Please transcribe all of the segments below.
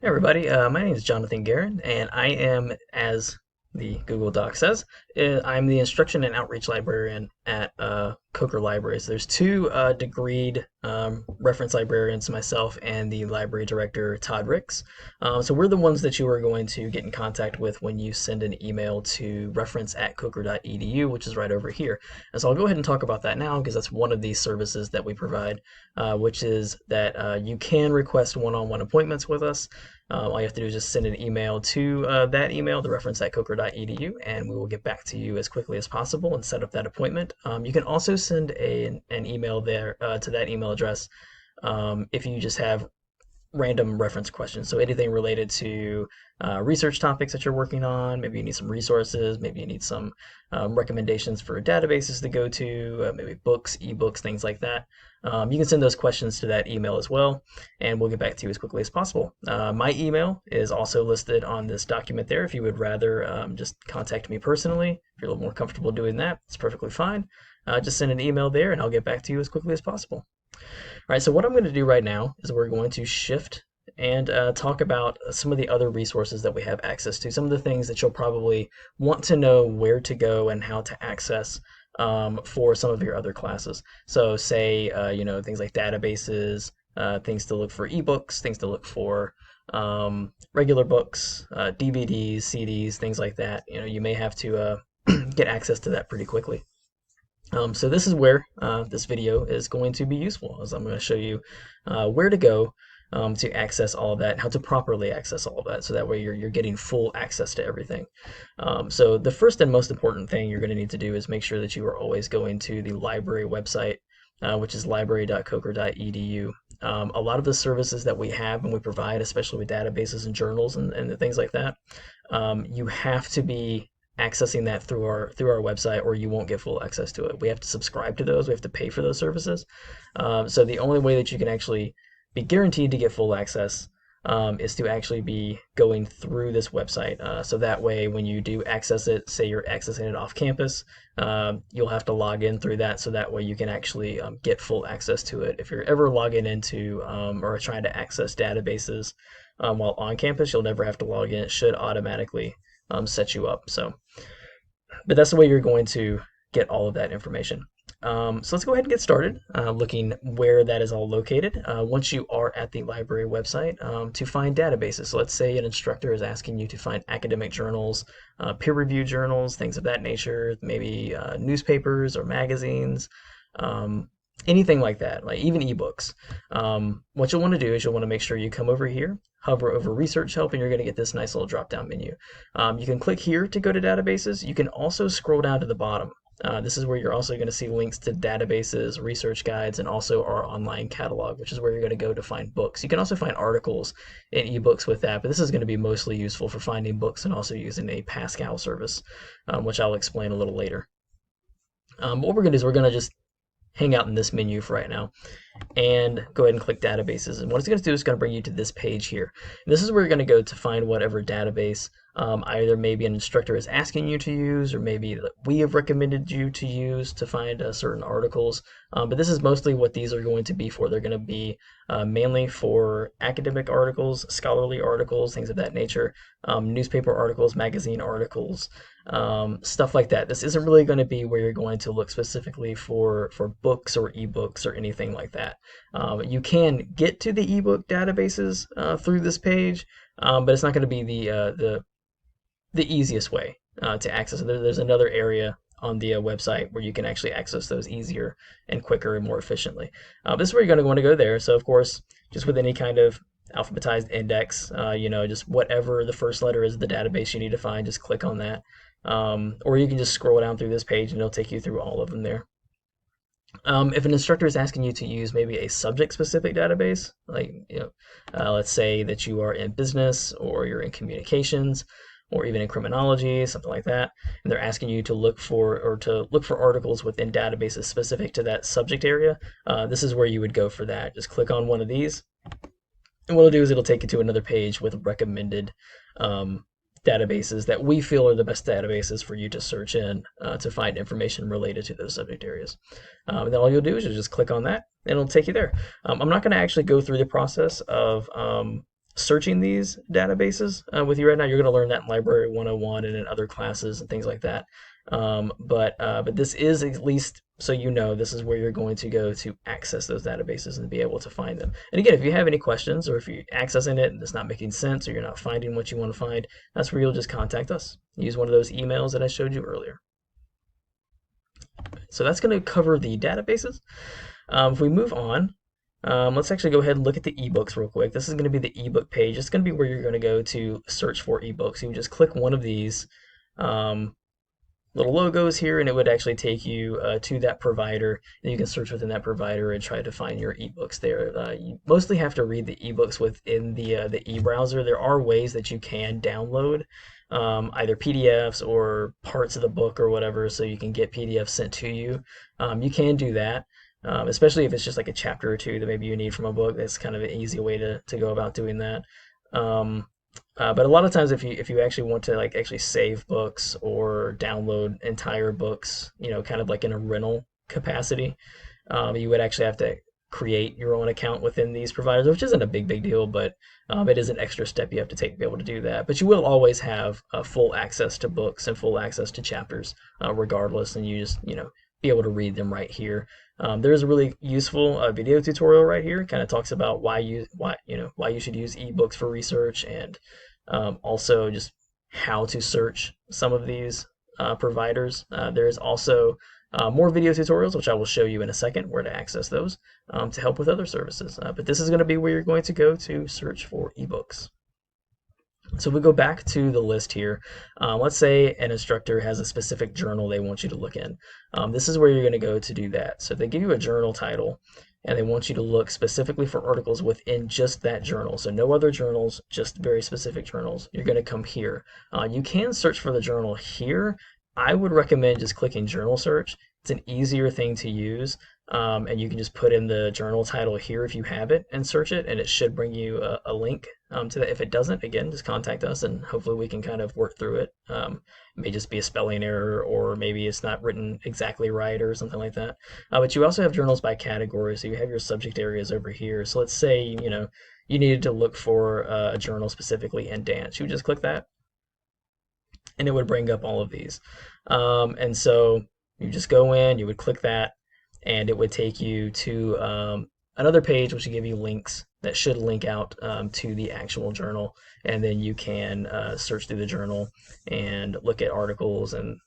Hey everybody, my name is Jonathan Guerin, and I am, as the Google Doc says, I'm the Instruction and Outreach Librarian at Coker Libraries. There's two degreed reference librarians, myself and the library director, Todd Ricks. So we're the ones that you are going to get in contact with when you send an email to reference@coker.edu, which is right over here. And so I'll go ahead and talk about that now because that's one of these services that we provide, which is that you can request one-on-one appointments with us. All you have to do is just send an email to that email, the reference at coker.edu, and we will get back to you as quickly as possible and set up that appointment. You can also send an email there to that email address if you just have random reference questions. So anything related to research topics that you're working on, maybe you need some resources, maybe you need some recommendations for databases to go to, maybe books, ebooks, things like that. You can send those questions to that email as well, and we'll get back to you as quickly as possible. My email is also listed on this document there. If you would rather just contact me personally, if you're a little more comfortable doing that, it's perfectly fine. Just send an email there, and I'll get back to you as quickly as possible. All right, so what I'm going to do right now is we're going to shift and talk about some of the other resources that we have access to, some of the things that you'll probably want to know where to go and how to access for some of your other classes. So say, things like databases, things to look for ebooks, things to look for regular books, DVDs, CDs, things like that. You may have to get access to that pretty quickly. So this is where this video is going to be useful, as I'm going to show you where to go to access all of that, how to properly access all of that, so that way you're getting full access to everything. So the first and most important thing you're going to need to do is make sure that you are always going to the library website, which is library.coker.edu. A lot of the services that we have and we provide, especially with databases and journals and things like that, you have to be accessing that through our website, or you won't get full access to it. We have to subscribe to those. We have to pay for those services. So the only way that you can actually be guaranteed to get full access is to actually be going through this website. So that way, when you do access it, say you're accessing it off campus, you'll have to log in through that. So that way, you can actually get full access to it. If you're ever logging into or trying to access databases while on campus, you'll never have to log in. It should automatically set you up. But that's the way you're going to get all of that information. So let's go ahead and get started looking where that is all located. Once you are at the library website, to find databases. So let's say an instructor is asking you to find academic journals, peer-reviewed journals, things of that nature, maybe newspapers or magazines, anything like that, like even ebooks. What you'll want to do is you'll want to make sure you come over here, hover over research help, and you're going to get this nice little drop down menu. You can click here to go to databases. You can also scroll down to the bottom. This is where you're also going to see links to databases, research guides, and also our online catalog, which is where you're going to go to find books. You can also find articles and ebooks with that, but this is going to be mostly useful for finding books and also using a Pascal service, which I'll explain a little later. What we're going to do is we're going to just hang out in this menu for right now and go ahead and click databases. And what it's going to do is going to bring you to this page here. And this is where you're going to go to find whatever database either maybe an instructor is asking you to use, or maybe that we have recommended you to use to find certain articles. But this is mostly what these are going to be for. They're going to be mainly for academic articles, scholarly articles, things of that nature, newspaper articles, magazine articles, stuff like that. This isn't really going to be where you're going to look specifically for books or ebooks or anything like that. You can get to the ebook databases through this page, but it's not going to be the easiest way to access it. There's another area on the website where you can actually access those easier and quicker and more efficiently. This is where you're going to want to go there. So of course, just with any kind of alphabetized index, just whatever the first letter is of the database you need to find, just click on that. Or you can just scroll down through this page and it'll take you through all of them there. If an instructor is asking you to use maybe a subject-specific database, like let's say that you are in business or you're in communications or even in criminology, something like that, and they're asking you to look for articles within databases specific to that subject area, this is where you would go for that. Just click on one of these, and what it'll do is it'll take you to another page with recommended databases that we feel are the best databases for you to search in to find information related to those subject areas. And then all you'll do is you'll just click on that and it'll take you there. I'm not going to actually go through the process of searching these databases with you right now. You're going to learn that in Library 101 and in other classes and things like that. But this is, at least so you know, this is where you're going to go to access those databases and be able to find them. And again, if you have any questions or if you're accessing it and it's not making sense or you're not finding what you want to find, that's where you'll just contact us. Use one of those emails that I showed you earlier. So that's going to cover the databases. If we move on, let's actually go ahead and look at the ebooks real quick. This is going to be the ebook page. It's going to be where you're going to go to search for ebooks. You just click one of these little logos here, and it would actually take you to that provider, and you can search within that provider and try to find your ebooks there. You mostly have to read the ebooks within the e-browser. There are ways that you can download either PDFs or parts of the book or whatever, so you can get PDFs sent to you. You can do that. Especially if it's just like a chapter or two that maybe you need from a book. That's kind of an easy way to go about doing that. But a lot of times, if you actually want to like actually save books or download entire books, kind of like in a rental capacity, you would actually have to create your own account within these providers, which isn't a big deal, but it is an extra step you have to take to be able to do that. But you will always have full access to books and full access to chapters, regardless, and you just be able to read them right here. There's a really useful video tutorial right here. It kind of talks about why you should use ebooks for research, and also just how to search some of these providers. There's also more video tutorials, which I will show you in a second, where to access those to help with other services. But this is going to be where you're going to go to search for ebooks. So if we go back to the list here, let's say an instructor has a specific journal they want you to look in. This is where you're going to go to do that. So they give you a journal title, and they want you to look specifically for articles within just that journal. So no other journals, just very specific journals. You're going to come here. You can search for the journal here. I would recommend just clicking journal search. It's an easier thing to use. And you can just put in the journal title here if you have it and search it, and it should bring you a link to that. If it doesn't, again, just contact us and hopefully we can kind of work through it. It may just be a spelling error, or maybe it's not written exactly right or something like that. But you also have journals by category, so you have your subject areas over here. So let's say you needed to look for a journal specifically in dance. You would just click that, and it would bring up all of these. And so you just go in, you would click that, and it would take you to another page which will give you links that should link out to the actual journal, and then you can search through the journal and look at articles, and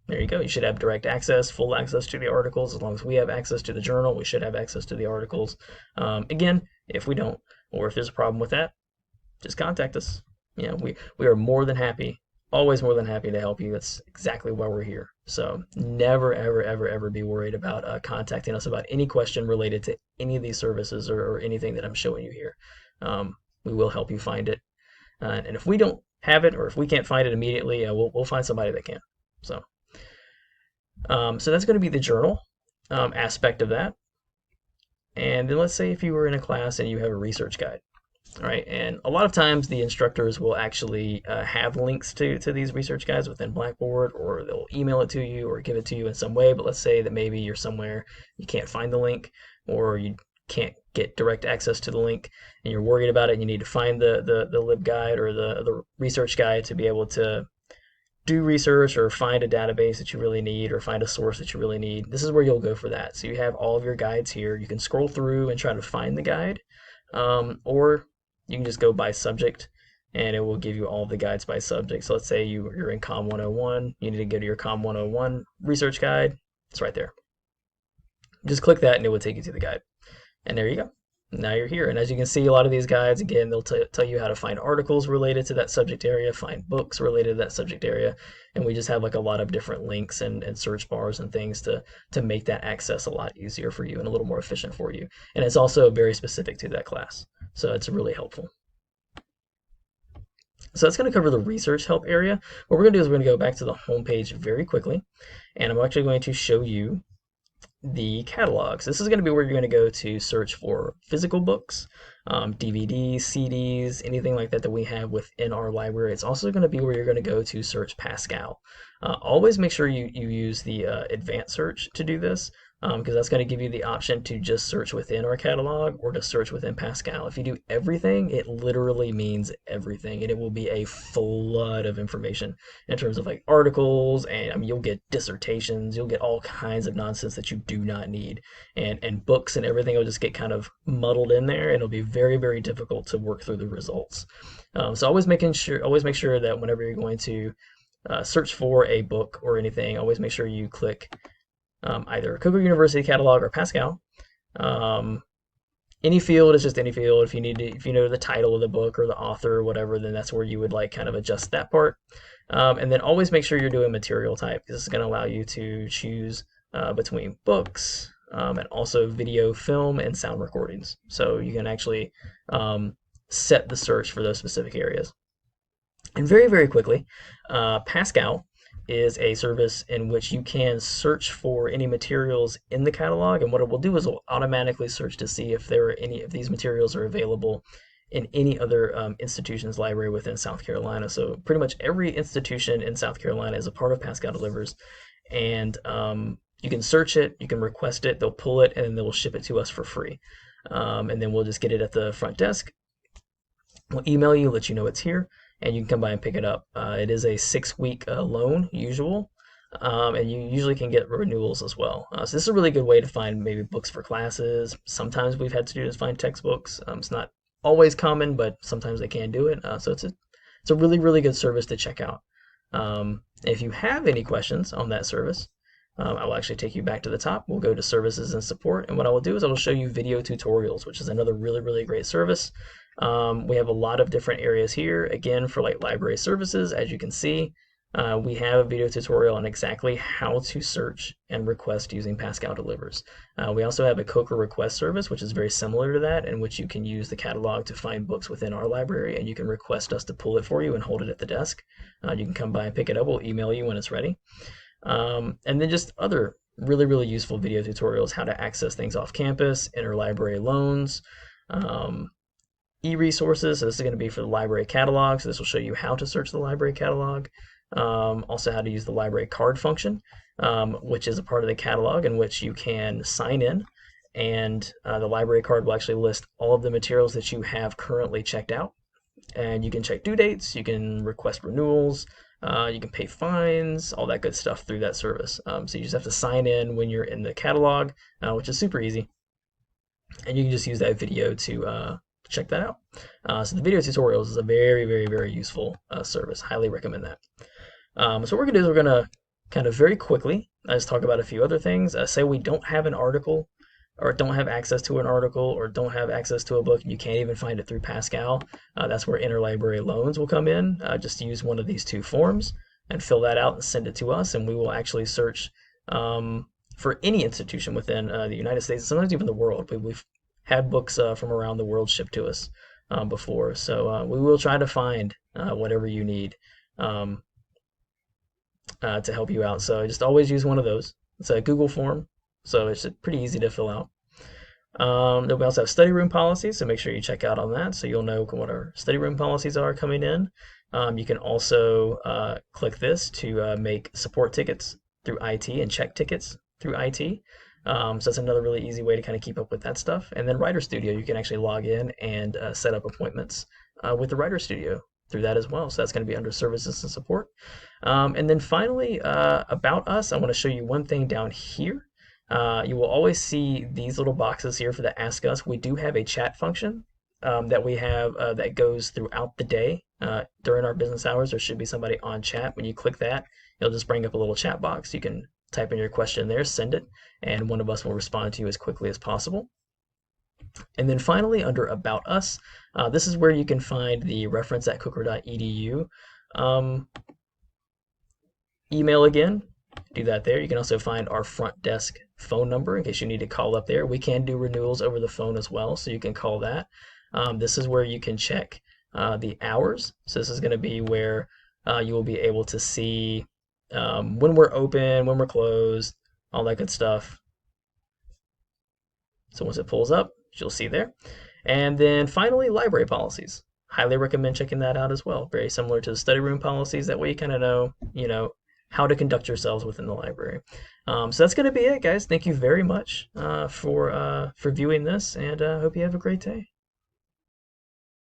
there you go. You should have direct access, full access to the articles. As long as we have access to the journal, we should have access to the articles. Again, if we don't, or if there's a problem with that, just contact us. We are more than happy, always more than happy to help you. That's exactly why we're here. So never, ever be worried about contacting us about any question related to any of these services or anything that I'm showing you here. We will help you find it. And if we don't have it, or if we can't find it immediately, we'll find somebody that can. So that's going to be the journal aspect of that. And then let's say if you were in a class and you have a research guide. All right, and a lot of times the instructors will actually have links to these research guides within Blackboard, or they'll email it to you or give it to you in some way. But let's say that maybe you're somewhere you can't find the link, or you can't get direct access to the link, and you're worried about it, and you need to find the LibGuide or the research guide to be able to do research or find a database that you really need or find a source that you really need. This is where you'll go for that. So you have all of your guides here. You can scroll through and try to find the guide, or you can just go by subject, and it will give you all of the guides by subject. So let's say you're in COM 101, you need to go to your COM 101 research guide. It's right there. Just click that and it will take you to the guide. And there you go. Now you're here. And as you can see, a lot of these guides, again, they'll tell you how to find articles related to that subject area, find books related to that subject area. And we just have like a lot of different links and search bars and things to make that access a lot easier for you and a little more efficient for you. And it's also very specific to that class. So it's really helpful. So that's going to cover the research help area. What we're going to do is we're going to go back to the home page very quickly. And I'm actually going to show you the catalogs. This is going to be where you're going to go to search for physical books, DVDs, CDs, anything like that we have within our library. It's also going to be where you're going to go to search Pascal. Always make sure you use the advanced search to do this. because that's going to give you the option to just search within our catalog or to search within Pascal. If you do everything, it literally means everything, and it will be a flood of information in terms of like articles, and I mean, you'll get dissertations, you'll get all kinds of nonsense that you do not need, and books and everything will just get kind of muddled in there, and it'll be very, very difficult to work through the results. So always make sure that whenever you're going to search for a book or anything, always make sure you click either Coker University catalog or Pascal. Any field is just any field. If you know the title of the book or the author or whatever, then that's where you would like kind of adjust that part. And then always make sure you're doing material type, because this is going to allow you to choose between books and also video, film, and sound recordings. So you can actually set the search for those specific areas. And very, very quickly, Pascal is a service in which you can search for any materials in the catalog. And what it will do is it will automatically search to see if there are any of these materials are available in any other institution's library within South Carolina. So pretty much every institution in South Carolina is a part of Pascal Delivers. And you can search it, you can request it, they'll pull it, and then they'll ship it to us for free. And then we'll just get it at the front desk. We'll email you, let you know it's here, and you can come by and pick it up. It is a 6-week loan, usual, and you usually can get renewals as well. So this is a really good way to find maybe books for classes. Sometimes we've had students find textbooks. It's not always common, but sometimes they can do it. So it's a really, really good service to check out. If you have any questions on that service, I will actually take you back to the top. We'll go to services and support, and what I will do is I will show you video tutorials, which is another really, really great service. We have a lot of different areas here. Again, for like library services, as you can see, we have a video tutorial on exactly how to search and request using Pascal Delivers. We also have a Coker request service, which is very similar to that, in which you can use the catalog to find books within our library, and you can request us to pull it for you and hold it at the desk. You can come by and pick it up. We'll email you when it's ready. And then just other really, really useful video tutorials, how to access things off campus, interlibrary loans, e-resources. So this is going to be for the library catalog. So this will show you how to search the library catalog. Also how to use the library card function, which is a part of the catalog in which you can sign in, and the library card will actually list all of the materials that you have currently checked out. And you can check due dates, you can request renewals, you can pay fines, all that good stuff through that service. So you just have to sign in when you're in the catalog, which is super easy. And you can just use that video to check that out. So the video tutorials is a very, very, very useful service. Highly recommend that. So what we're going to do is we're going to kind of very quickly just talk about a few other things. Say we don't have an article, or don't have access to an article, or don't have access to a book, and you can't even find it through Pascal. That's where interlibrary loans will come in. Just use one of these two forms and fill that out and send it to us, and we will actually search for any institution within the United States, sometimes even the world. We've had books from around the world shipped to us before, so we will try to find whatever you need to help you out. So just always use one of those. It's a Google form, so it's pretty easy to fill out. Then we also have study room policies, so make sure you check out on that so you'll know what our study room policies are coming in. You can also click this to make support tickets through IT and check tickets through IT. So that's another really easy way to kind of keep up with that stuff. And then Writer Studio, you can actually log in and set up appointments with the Writer Studio through that as well. So that's going to be under services and support. And then finally, about us, I want to show you one thing down here. You will always see these little boxes here for the Ask Us. We do have a chat function that we have that goes throughout the day. During our business hours, there should be somebody on chat. When you click that, it'll just bring up a little chat box. You can type in your question there, send it, and one of us will respond to you as quickly as possible. And then finally, under About Us, this is where you can find the reference at coker.edu email again. Do that there. You can also find our front desk phone number in case you need to call up there. We can do renewals over the phone as well, so you can call that. This is where you can check the hours. So this is going to be where you will be able to see when we're open, when we're closed, all that good stuff. So once it pulls up, you'll see there. And then finally, library policies. Highly recommend checking that out as well. Very similar to the study room policies. That way you kind of know, how to conduct yourselves within the library. So that's going to be it, guys. Thank you very much for viewing this, and hope you have a great day.